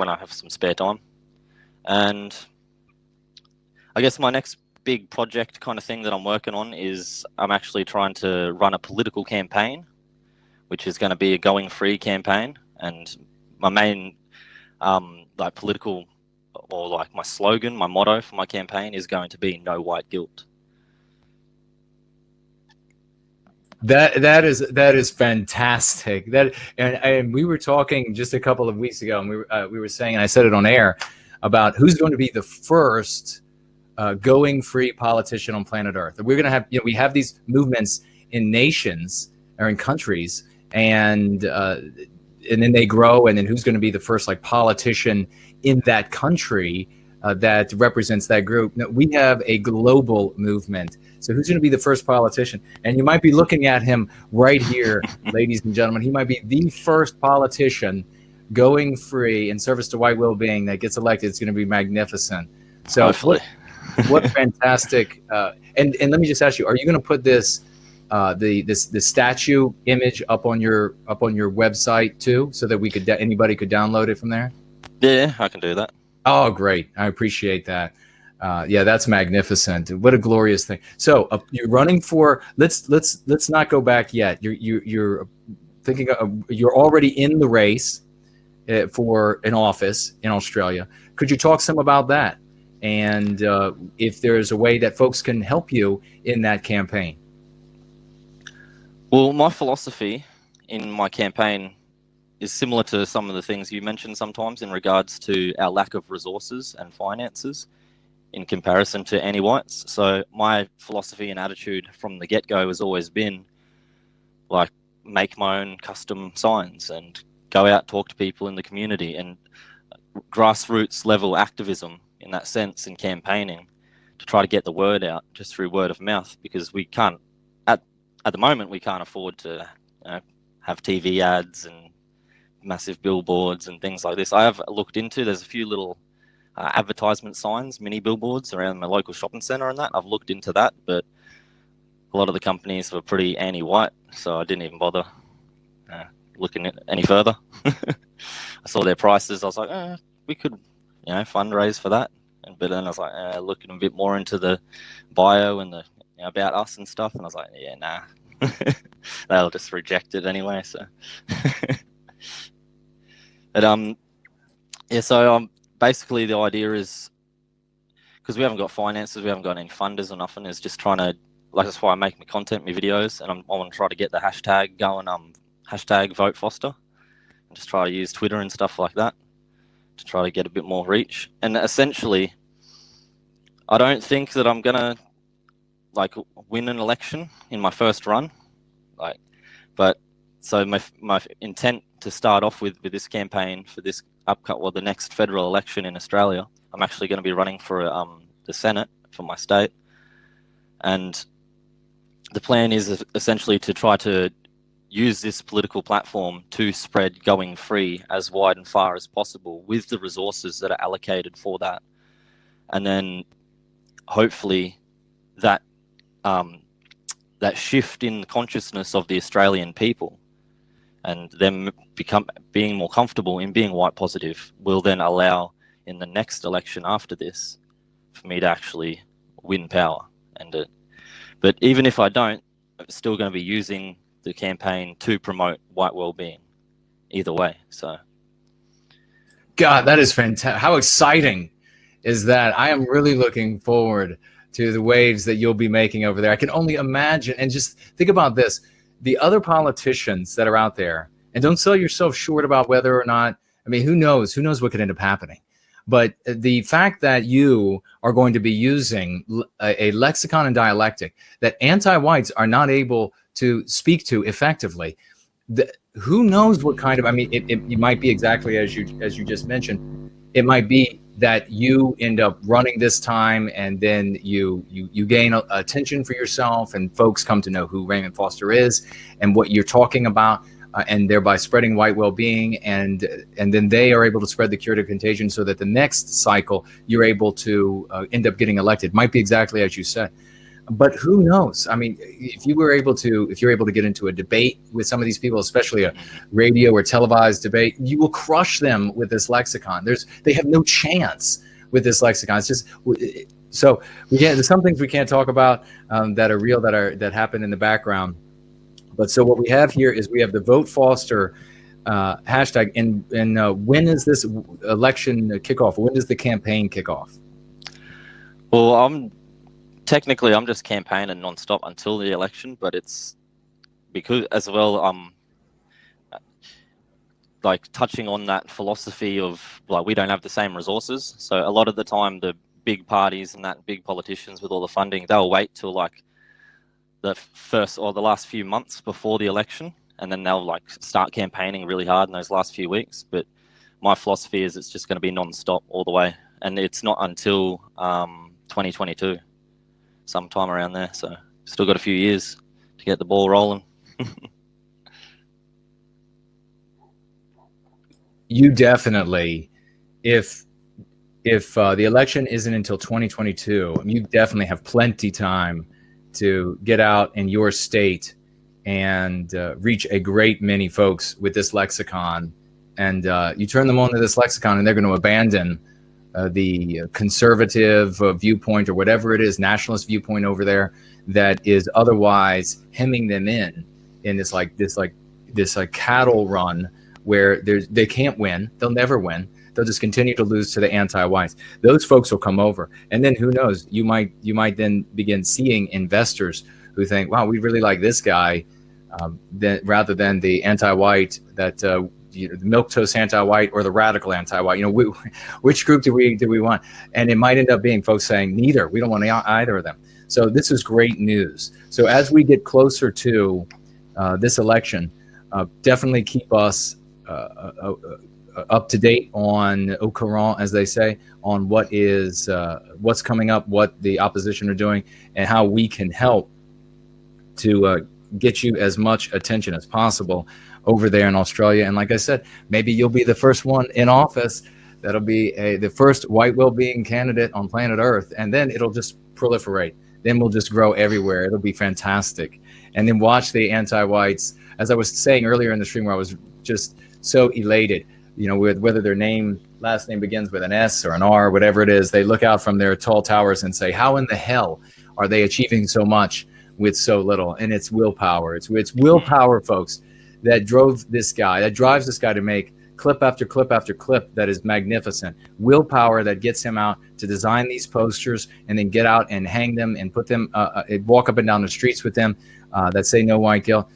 when I have some spare time. And I guess my next big project kind of thing that I'm working on is I'm actually trying to run a political campaign, which is going to be a going free campaign. And my main like political, or like my slogan, my motto for my campaign is going to be no white guilt. That is fantastic. And we were talking just a couple of weeks ago, and we were saying, and I said it on air, about who's going to be the first going free politician on planet Earth. We're going to have, we have these movements in nations or in countries, and then they grow, and then who's going to be the first like politician in that country that represents that group? No, we have a global movement. So who's going to be the first politician? And you might be looking at him right here, ladies and gentlemen. He might be the first politician going free in service to white well-being that gets elected. It's going to be magnificent. So hopefully. what fantastic. And let me just ask you, are you going to put this the statue image up on your website too, so that we could anybody could download it from there? Yeah, I can do that. Oh, great. I appreciate that. Yeah, that's magnificent. What a glorious thing. So you're running for, let's not go back yet. You're thinking you're already in the race for an office in Australia. Could you talk some about that? And if there's a way that folks can help you in that campaign? Well, my philosophy in my campaign is similar to some of the things you mentioned sometimes in regards to our lack of resources and finances in comparison to any whites. So my philosophy and attitude from the get-go has always been like make my own custom signs and go out, talk to people in the community, and grassroots level activism in that sense in campaigning to try to get the word out just through word of mouth, because we can't, at the moment, we can't afford to have TV ads and massive billboards and things like this. I have looked into, there's a few little advertisement signs, mini billboards around my local shopping centre and that. I've looked into that, but a lot of the companies were pretty anti-white, so I didn't even bother looking at any further. I saw their prices. I was like, we could, fundraise for that. But then I was like, looking a bit more into the bio and the about us and stuff, and I was like, yeah, nah. They'll just reject it anyway. So, but so basically the idea is, because we haven't got finances, we haven't got any funders or nothing, is just trying to, like, that's why I make my content, my videos, and I want to try to get the hashtag going, hashtag vote Foster, and just try to use Twitter and stuff like that to try to get a bit more reach. And essentially, I don't think that I'm gonna like win an election in my first run, but so my intent to start off with this campaign for this the next federal election in Australia, I'm actually going to be running for the Senate for my state, and the plan is essentially to try to use this political platform to spread going free as wide and far as possible with the resources that are allocated for that, and then hopefully that that shift in the consciousness of the Australian people and them being more comfortable in being white positive will then allow in the next election after this for me to actually win power. But even if I don't, I'm still going to be using the campaign to promote white well-being either way. So, God, that is fantastic. How exciting is that? I am really looking forward to the waves that you'll be making over there. I can only imagine. And just think about this. The other politicians that are out there, and don't sell yourself short about whether or not, I mean, who knows what could end up happening. But the fact that you are going to be using a lexicon and dialectic that anti-whites are not able to speak to effectively, who knows what kind of, I mean, it might be exactly as you just mentioned. It might be that you end up running this time, and then you gain attention for yourself, and folks come to know who Raymond Foster is and what you're talking about, and thereby spreading white well-being, and then they are able to spread the cure to contagion, so that the next cycle you're able to end up getting elected. Might be exactly as you said. But who knows? I mean, if you're able to get into a debate with some of these people, especially a radio or televised debate, you will crush them with this lexicon. They have no chance with this lexicon. It's just so there's some things we can't talk about that are real, that happen in the background. But so what we have here is we have the Vote Foster hashtag. And when is this election kickoff? When does the campaign kick off? Well, I'm just campaigning nonstop until the election, but it's because as well, like touching on that philosophy of like we don't have the same resources. So a lot of the time, the big parties and that big politicians with all the funding, they'll wait till like the first or the last few months before the election, and then they'll like start campaigning really hard in those last few weeks. But my philosophy is it's just going to be nonstop all the way, and it's not until 2022. Sometime around there, so still got a few years to get the ball rolling. You definitely, if the election isn't until 2022, you definitely have plenty time to get out in your state and reach a great many folks with this lexicon. And you turn them on to this lexicon, and they're going to abandon the conservative viewpoint or whatever it is, nationalist viewpoint over there that is otherwise hemming them in this cattle run where they can't win. They'll never win. They'll just continue to lose to the anti-whites. Those folks will come over, and then who knows? You might then begin seeing investors who think, "Wow, we really like this guy," rather than the anti-white that. The milquetoast anti-white or the radical anti-white, which group do we want? And it might end up being folks saying neither. We don't want either of them. So this is great news. So as we get closer to this election, definitely keep us up to date on au courant, as they say, on what's coming up, what the opposition are doing, and how we can help to get you as much attention as possible over there in Australia. And like I said, maybe you'll be the first one in office that'll be the first white well-being candidate on planet Earth, and then it'll just proliferate. Then we'll just grow everywhere. It'll be fantastic. And then watch the anti-whites, as I was saying earlier in the stream, where I was just so elated, with whether their last name begins with an S or an R, whatever it is, they look out from their tall towers and say, how in the hell are they achieving so much with so little? And it's willpower. It's willpower, folks, that drives this guy to make clip after clip after clip that is magnificent. Willpower that gets him out to design these posters and then get out and hang them and put them, walk up and down the streets with them that say no white guilt.